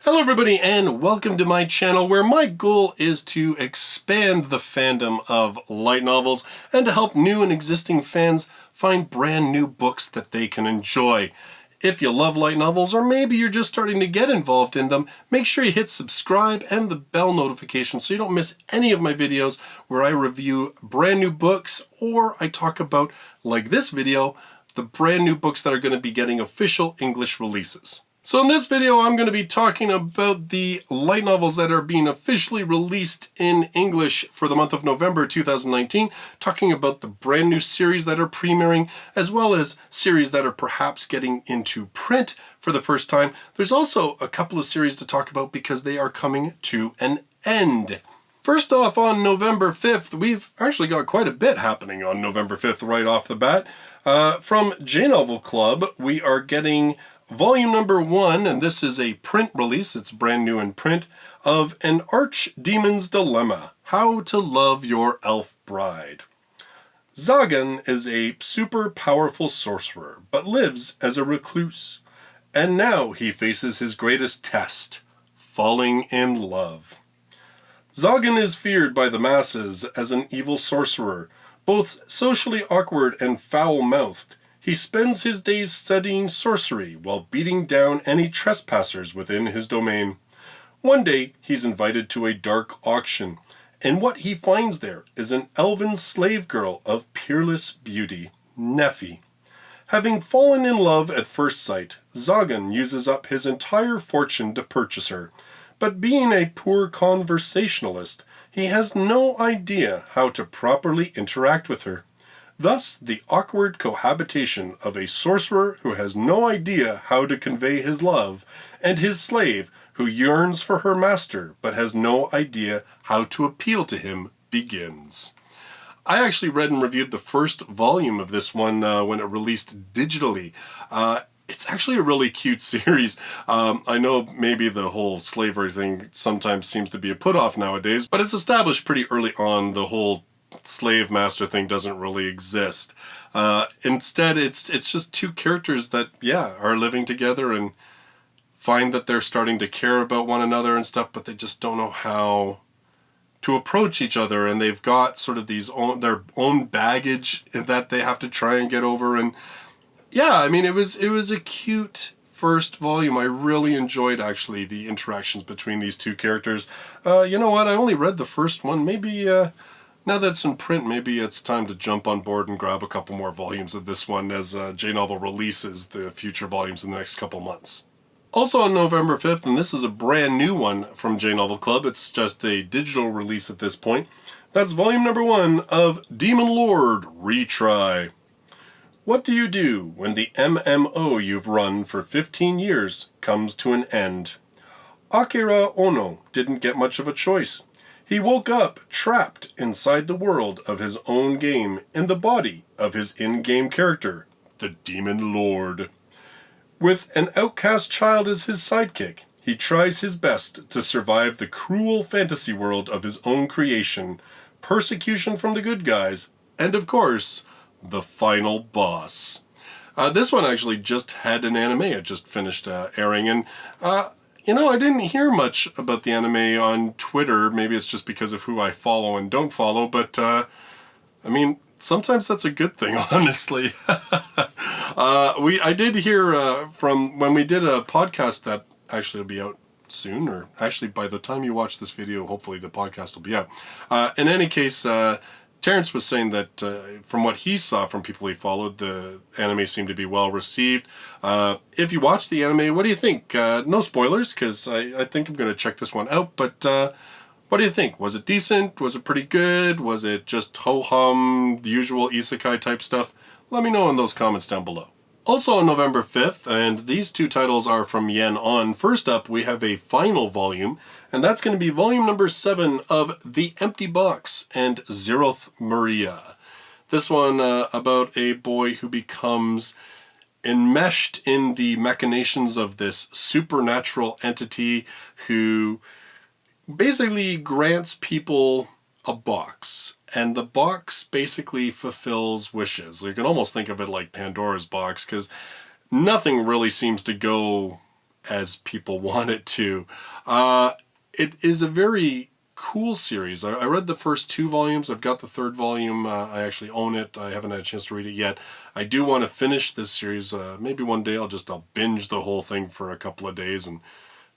Hello everybody and welcome to my channel where my goal is to expand the fandom of light novels and to help new and existing fans find brand new books that they can enjoy. If you love light novels or maybe you're just starting to get involved in them, make sure you hit subscribe and the bell notification so you don't miss any of my videos where I review brand new books or I talk about, like this video, the brand new books that are going to be getting official English releases. So in this video, I'm going to be talking about the light novels that are being officially released in English for the month of November 2019, talking about the brand new series that are premiering, as well as series that are perhaps getting into print for the first time. There's also a couple of series to talk about because they are coming to an end. First off, on November 5th, we've actually got quite a bit happening on November 5th right off the bat. From J-Novel Club, we are getting volume number 1, and this is a print release, it's brand new in print, of An Archdemon's Dilemma, How to Love Your Elf Bride. Zagan is a super powerful sorcerer, but lives as a recluse. And now he faces his greatest test, falling in love. Zagan is feared by the masses as an evil sorcerer, both socially awkward and foul-mouthed. He spends his days studying sorcery while beating down any trespassers within his domain. One day, he's invited to a dark auction, and what he finds there is an elven slave girl of peerless beauty, Neffy. Having fallen in love at first sight, Zagan uses up his entire fortune to purchase her, but being a poor conversationalist, he has no idea how to properly interact with her. Thus, the awkward cohabitation of a sorcerer who has no idea how to convey his love, and his slave who yearns for her master but has no idea how to appeal to him begins. I actually read and reviewed the first volume of this one when it released digitally. It's actually a really cute series. I know maybe the whole slavery thing sometimes seems to be a put-off nowadays, but it's established pretty early on the whole slave master thing doesn't really exist. Instead, it's just two characters that, are living together and find that they're starting to care about one another and stuff, but they just don't know how to approach each other, and they've got sort of their own baggage that they have to try and get over. And yeah, I mean, it was a cute first volume. I really enjoyed actually the interactions between these two characters. You know what? I only read the first one. Maybe now that it's in print, maybe it's time to jump on board and grab a couple more volumes of this one as J-Novel releases the future volumes in the next couple months. Also on November 5th, and this is a brand new one from J-Novel Club, it's just a digital release at this point, that's volume number 1 of Demon Lord Retry. What do you do when the MMO you've run for 15 years comes to an end? Akira Ono didn't get much of a choice. He woke up trapped inside the world of his own game in the body of his in-game character, the Demon Lord. With an outcast child as his sidekick, he tries his best to survive the cruel fantasy world of his own creation, persecution from the good guys, and of course, the final boss. This one actually just had an anime. It just finished airing, and you know, I didn't hear much about the anime on Twitter. Maybe it's just because of who I follow and don't follow, but I mean, sometimes that's a good thing, honestly. I did hear from when we did a podcast that actually will be out soon, or actually by the time you watch this video, hopefully the podcast will be out. In any case, Terrence was saying that from what he saw from people he followed, the anime seemed to be well received. If you watch the anime, what do you think? No spoilers, because I think I'm going to check this one out, but what do you think? Was it decent? Was it pretty good? Was it just ho-hum, the usual isekai type stuff? Let me know in those comments down below. Also on November 5th, and these two titles are from Yen On. First up, we have a final volume, and that's going to be volume number 7 of The Empty Box and Zeroth Maria. This one about a boy who becomes enmeshed in the machinations of this supernatural entity who basically grants people a box, and the box basically fulfills wishes. You can almost think of it like Pandora's box, because nothing really seems to go as people want it to. It is a very cool series. I read the first 2 volumes. I've got the 3rd volume. I actually own it. I haven't had a chance to read it yet. I do want to finish this series. Maybe one day I'll binge the whole thing for a couple of days and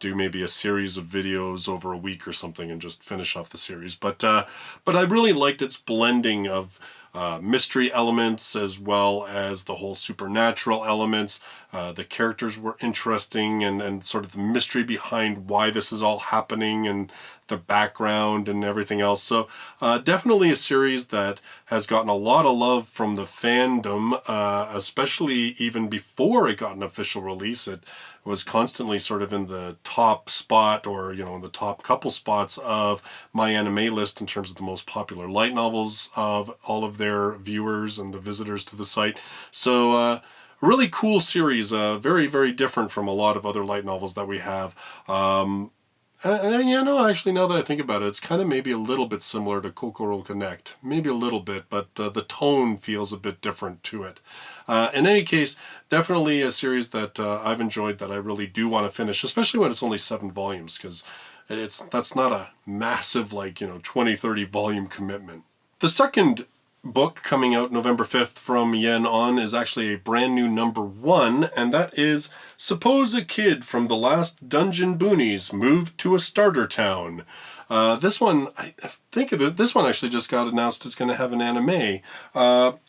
do maybe a series of videos over a week or something and just finish off the series. But I really liked its blending of mystery elements as well as the whole supernatural elements. The characters were interesting, and sort of the mystery behind why this is all happening and the background and everything else. So definitely a series that has gotten a lot of love from the fandom, especially even before it got an official release. It was constantly sort of in the top spot, or in the top couple spots of my anime list in terms of the most popular light novels of all of their viewers and the visitors to the site. So really cool series, very, very different from a lot of other light novels that we have. Actually, now that I think about it, it's kind of maybe a little bit similar to Kokoro Connect. Maybe a little bit, but the tone feels a bit different to it. In any case, definitely a series that I've enjoyed, that I really do want to finish, especially when it's only 7 volumes, because that's not a massive, 20, 30 volume commitment. The second book coming out November 5th from Yen On is actually a brand new #1, and that is Suppose a Kid from the Last Dungeon Boonies Moved to a Starter Town. This one, I think this one actually just got announced it's going to have an anime.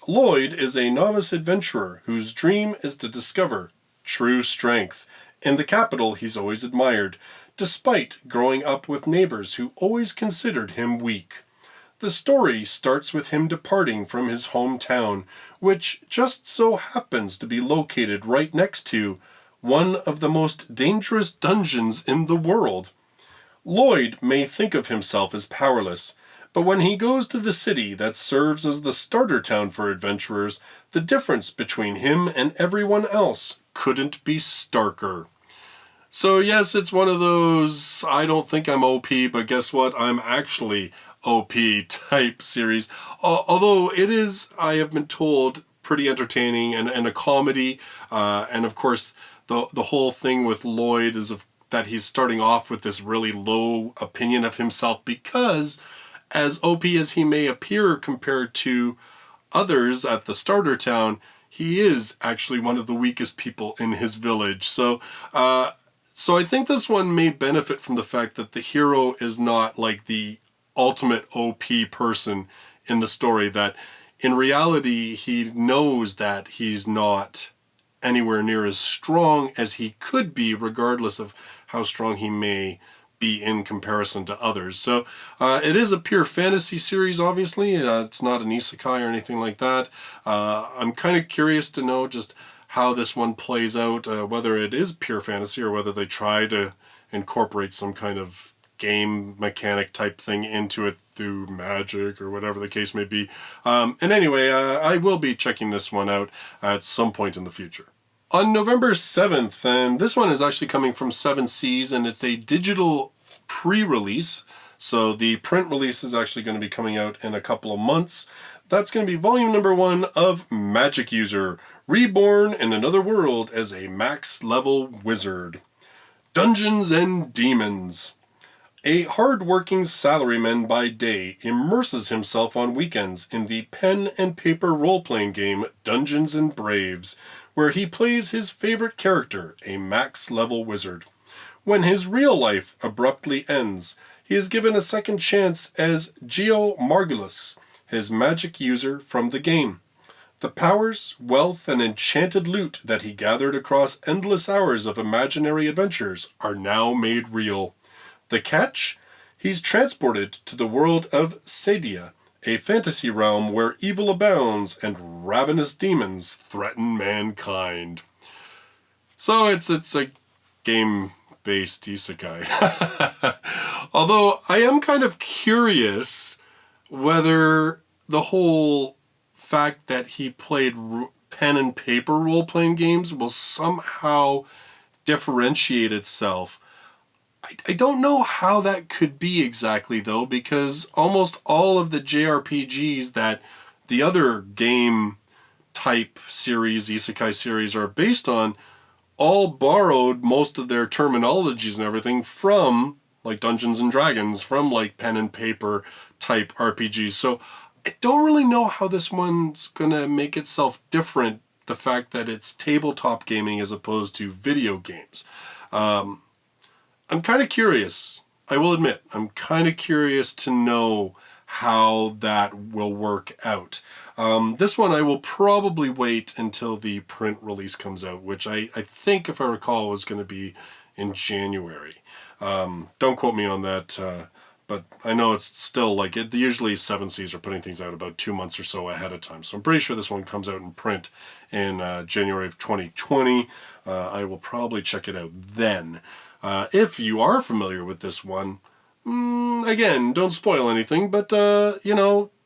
Lloyd is a novice adventurer whose dream is to discover true strength in the capital he's always admired, despite growing up with neighbors who always considered him weak. The story starts with him departing from his hometown, which just so happens to be located right next to one of the most dangerous dungeons in the world. Lloyd may think of himself as powerless, but when he goes to the city that serves as the starter town for adventurers, the difference between him and everyone else couldn't be starker. So yes, it's one of those, I don't think I'm OP, but guess what? I'm actually OP type series. Although it is, I have been told, pretty entertaining and a comedy. And of course, the whole thing with Lloyd is that he's starting off with this really low opinion of himself, because as OP as he may appear compared to others at the starter town, he is actually one of the weakest people in his village. So I think this one may benefit from the fact that the hero is not like the ultimate OP person in the story, that in reality he knows that he's not anywhere near as strong as he could be, regardless of how strong he may be in comparison to others. So it is a pure fantasy series, obviously. It's not an isekai or anything like that. I'm kind of curious to know just how this one plays out, whether it is pure fantasy or whether they try to incorporate some kind of game mechanic type thing into it through magic or whatever the case may be. And anyway, I will be checking this one out at some point in the future. On November 7th, and this one is actually coming from 7 Seas, and it's a digital pre-release, so the print release is actually going to be coming out in a couple of months. That's going to be volume #1 of Magic User, Reborn in Another World as a Max Level Wizard. Dungeons and Demons. A hard-working salaryman by day immerses himself on weekends in the pen and paper role-playing game Dungeons and Braves, where he plays his favorite character, a max-level wizard. When his real life abruptly ends, he is given a second chance as Geo Margulis, his magic user from the game. The powers, wealth, and enchanted loot that he gathered across endless hours of imaginary adventures are now made real. The catch? He's transported to the world of Sedia, a fantasy realm where evil abounds and ravenous demons threaten mankind. So it's a game-based isekai. Although I am kind of curious whether the whole fact that he played pen and paper role-playing games will somehow differentiate itself. I don't know how that could be exactly, though, because almost all of the JRPGs that the other game type series, isekai series, are based on all borrowed most of their terminologies and everything from like Dungeons and Dragons, from like pen and paper type RPGs. So I don't really know how this one's gonna make itself different, the fact that it's tabletop gaming as opposed to video games. I'm kind of curious. I will admit, I'm kind of curious to know how that will work out. This one I will probably wait until the print release comes out, which I think, if I recall, was going to be in January. Don't quote me on that, but I know it's still like it. Usually 7 Seas are putting things out about 2 months or so ahead of time, so I'm pretty sure this one comes out in print in January of 2020. I will probably check it out then. If you are familiar with this one, again, don't spoil anything, but,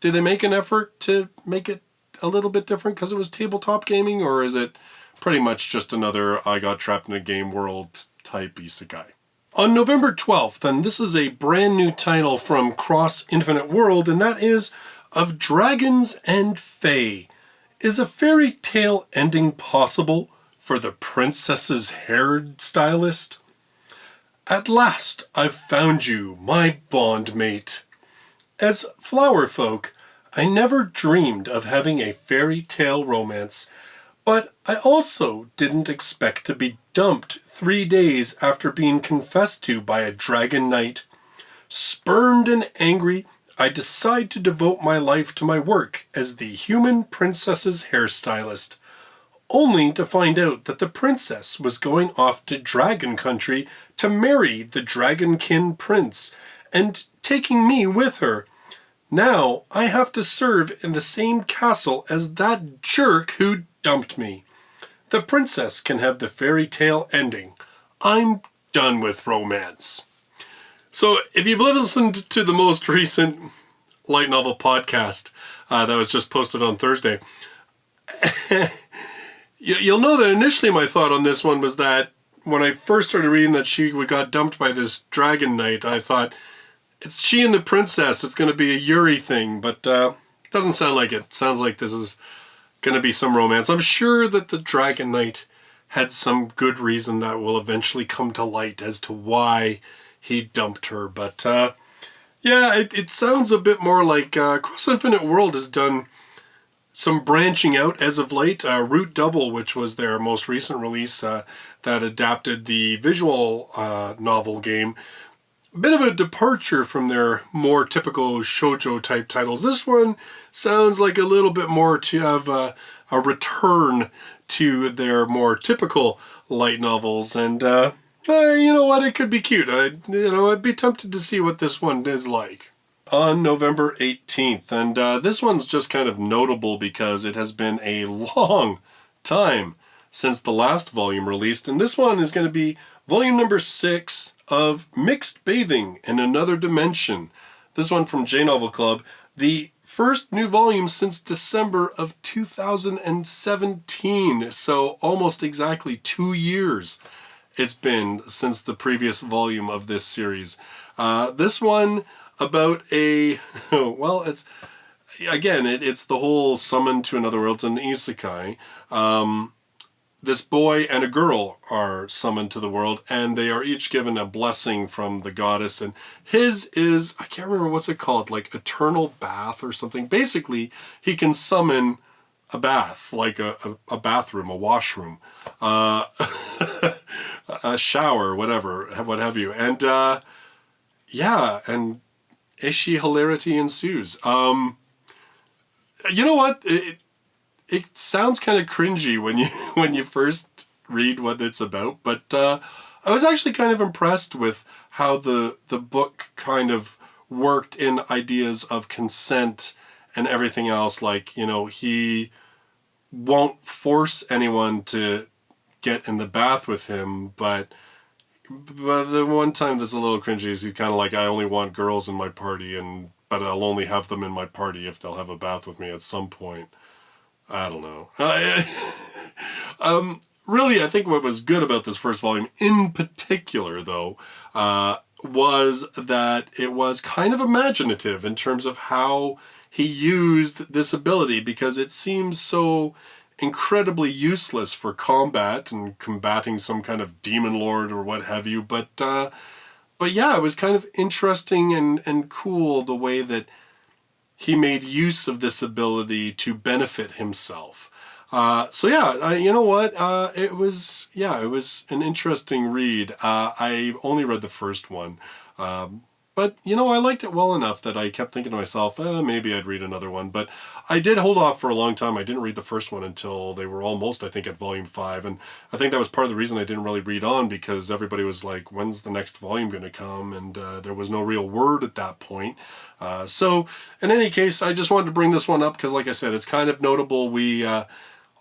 did they make an effort to make it a little bit different because it was tabletop gaming, or is it pretty much just another I got trapped in a game world type isekai? On November 12th, and this is a brand new title from Cross Infinite World, and that is Of Dragons and Fay. Is a fairy tale ending possible for the princess's hairstylist? At last I've found you, my bondmate. As flower folk, I never dreamed of having a fairy tale romance, but I also didn't expect to be dumped 3 days after being confessed to by a dragon knight. Spurned and angry, I decide to devote my life to my work as the human princess's hairstylist, only to find out that the princess was going off to Dragon Country to marry the Dragonkin prince, and taking me with her. Now I have to serve in the same castle as that jerk who dumped me. The princess can have the fairy tale ending. I'm done with romance. So if you've listened to the most recent light novel podcast that was just posted on Thursday, you'll know that initially my thought on this one was that when I first started reading that she got dumped by this dragon knight, I thought, it's she and the princess, it's going to be a Yuri thing, but it doesn't sound like it. It sounds like this is going to be some romance. I'm sure that the dragon knight had some good reason that will eventually come to light as to why he dumped her, but it sounds a bit more like Cross Infinite World has done some branching out as of late. Root Double, which was their most recent release that adapted the visual novel game. A bit of a departure from their more typical shoujo type titles. This one sounds like a little bit more to have a return to their more typical light novels. And you know what? It could be cute. I'd be tempted to see what this one is like. On November 18th, and this one's just kind of notable because it has been a long time since the last volume released, and this one is going to be volume number 6 of Mixed Bathing in Another Dimension. This one from J Novel Club, the first new volume since December of 2017, so almost exactly 2 years it's been since the previous volume of this series. This one about it's the whole summon to another world. It's an isekai. This boy and a girl are summoned to the world, and they are each given a blessing from the goddess, and his is, I can't remember what's it called, like Eternal Bath or something. Basically, he can summon a bath, like a bathroom, a washroom, a shower, whatever, what have you. And and Ishi hilarity ensues. You know what? It sounds kind of cringy when you first read what it's about, but I was actually kind of impressed with how the book kind of worked in ideas of consent and everything else. Like, he won't force anyone to get in the bath with him, but the one time that's a little cringy is he's kind of like, I only want girls in my party, but I'll only have them in my party if they'll have a bath with me at some point. I don't know. Really, I think what was good about this first volume in particular, though, was that it was kind of imaginative in terms of how he used this ability, because it seems so incredibly useless for combat and combating some kind of demon lord or what have you. But yeah, it was kind of interesting and cool the way that he made use of this ability to benefit himself. So yeah, you know what? It was an interesting read. I only read the first one. But, you know, I liked it well enough that I kept thinking to myself, maybe I'd read another one. But I did hold off for a long time. I didn't read the first one until they were almost, I think, at volume 5. And I think that was part of the reason I didn't really read on, because everybody was like, when's the next volume going to come? And there was no real word at that point. So in any case, I just wanted to bring this one up because, like I said, it's kind of notable. We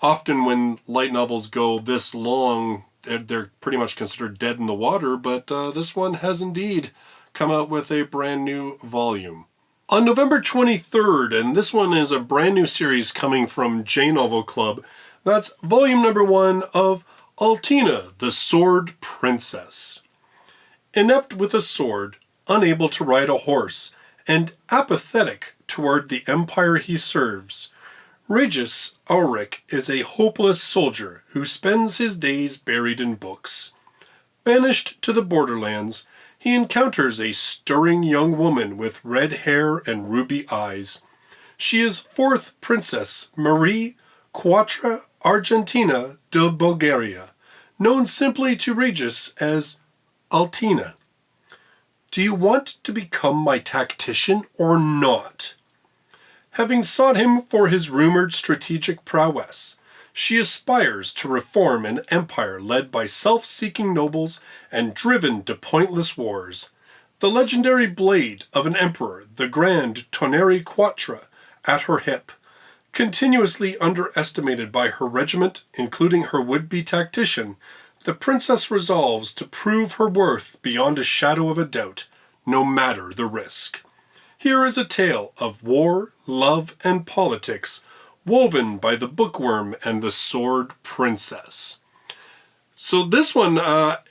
often, when light novels go this long, they're pretty much considered dead in the water. But this one has indeed come out with a brand new volume. On November 23rd, and this one is a brand new series coming from J Novel Club, that's volume number 1 of Altena, the Sword Princess. Inept with a sword, unable to ride a horse, and apathetic toward the empire he serves, Regis Auric is a hopeless soldier who spends his days buried in books. Banished to the borderlands, he encounters a stirring young woman with red hair and ruby eyes. She is 4th Princess Marie Quattro Argentina de Bulgaria, known simply to Regis as Altena. Do you want to become my tactician or not? Having sought him for his rumored strategic prowess, she aspires to reform an empire led by self-seeking nobles and driven to pointless wars. The legendary blade of an emperor, the Grand Toneri Quattro, at her hip. Continuously underestimated by her regiment, including her would-be tactician, the princess resolves to prove her worth beyond a shadow of a doubt, no matter the risk. Here is a tale of war, love, and politics, woven by the Bookworm and the Sword Princess. So this one,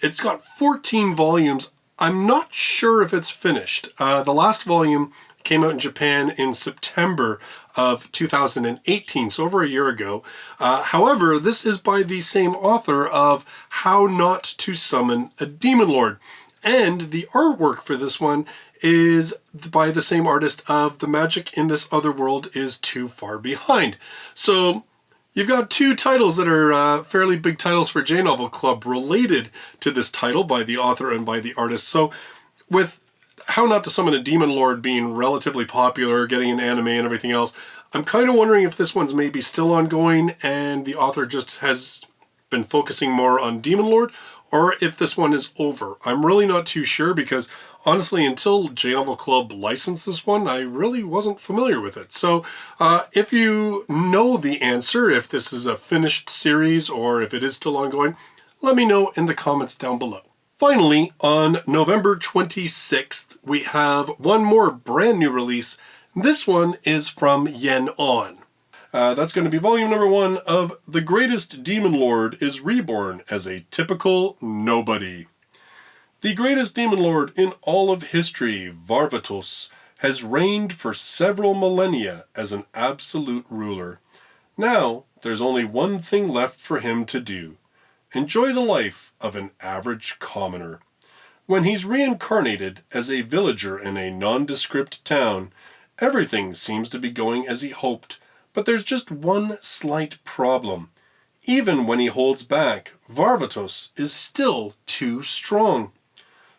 it's got 14 volumes. I'm not sure if it's finished. The last volume came out in Japan in September of 2018, so over a year ago. However, this is by the same author of How Not to Summon a Demon Lord. And the artwork for this one is by the same artist of The Magic in This Other World is Too Far Behind. So you've got 2 titles that are fairly big titles for J Novel Club related to this title by the author and by the artist. So with How Not to Summon a Demon Lord being relatively popular, getting an anime and everything else, I'm kind of wondering if this one's maybe still ongoing and the author just has been focusing more on Demon Lord, or if this one is over. I'm really not too sure because honestly, until J Novel Club licensed this one, I really wasn't familiar with it. So if you know the answer, if this is a finished series or if it is still ongoing, let me know in the comments down below. Finally, on November 26th, we have one more brand new release. This one is from Yen On. That's going to be volume number 1 of The Greatest Demon Lord is Reborn as a Typical Nobody. The greatest demon lord in all of history, Varvatos, has reigned for several millennia as an absolute ruler. Now, there's only one thing left for him to do. Enjoy the life of an average commoner. When he's reincarnated as a villager in a nondescript town, everything seems to be going as he hoped, but there's just one slight problem. Even when he holds back, Varvatos is still too strong.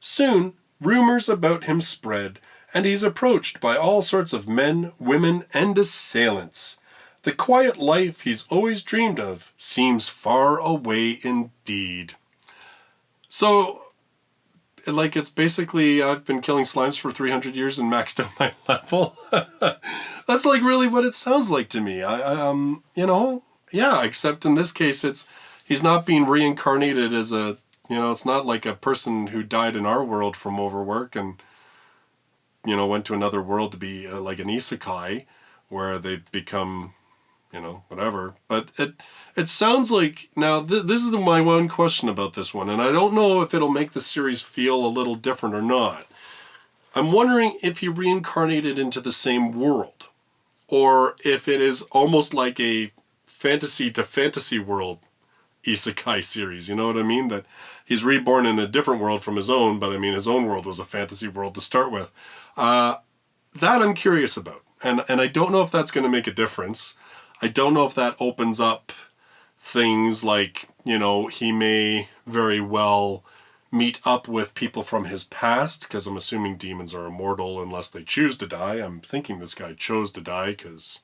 Soon, rumors about him spread, and he's approached by all sorts of men, women, and assailants. The quiet life he's always dreamed of seems far away indeed. So, like, it's basically, I've been killing slimes for 300 years and maxed out my level. That's like really what it sounds like to me. You know, yeah, except in this case, he's not being reincarnated as a, you know, it's not like a person who died in our world from overwork and, you know, went to another world to be like an isekai where they become, you know, whatever. But it sounds like, now this is my one question about this one, and I don't know if it'll make the series feel a little different or not. I'm wondering if he reincarnated into the same world, or if it is almost like a fantasy to fantasy world isekai series, you know what I mean? That he's reborn in a different world from his own, but I mean his own world was a fantasy world to start with. That I'm curious about, and I don't know if that's going to make a difference. I don't know if that opens up things like, you know, he may very well meet up with people from his past, because I'm assuming demons are immortal unless they choose to die. I'm thinking this guy chose to die, because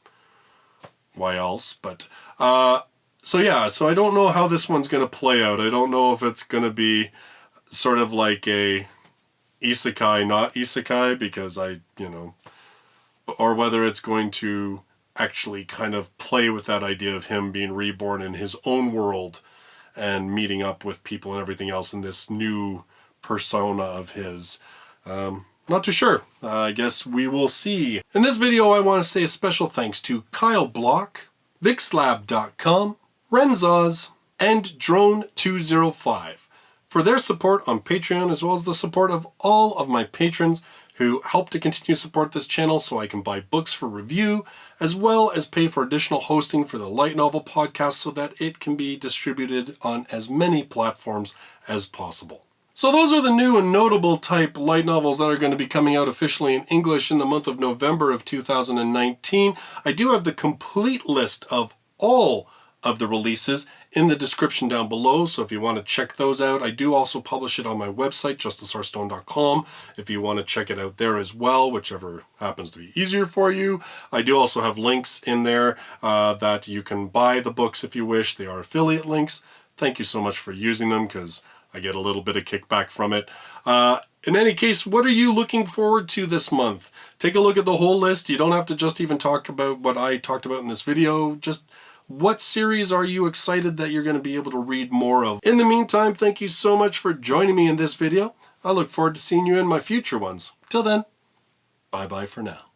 why else? But so yeah, so I don't know how this one's going to play out. I don't know if it's going to be sort of like a isekai, not isekai, because or whether it's going to actually kind of play with that idea of him being reborn in his own world and meeting up with people and everything else in this new persona of his. Not too sure. I guess we will see. In this video, I want to say a special thanks to Kyle Block, VixLab.com, Renzaz, and Drone205 for their support on Patreon, as well as the support of all of my patrons who help to continue to support this channel so I can buy books for review, as well as pay for additional hosting for the light novel podcast so that it can be distributed on as many platforms as possible. So those are the new and notable type light novels that are going to be coming out officially in English in the month of November of 2019. I do have the complete list of all of the releases in the description down below, so if you want to check those out. I do also publish it on my website, justusrstone.com, if you want to check it out there as well, whichever happens to be easier for you. I do also have links in there that you can buy the books if you wish. They are affiliate links. Thank you so much for using them, because I get a little bit of kickback from it. In any case, what are you looking forward to this month? Take a look at the whole list. You don't have to just even talk about what I talked about in this video. Just what series are you excited that you're going to be able to read more of? In the meantime, thank you so much for joining me in this video. I look forward to seeing you in my future ones. Till then, bye-bye for now.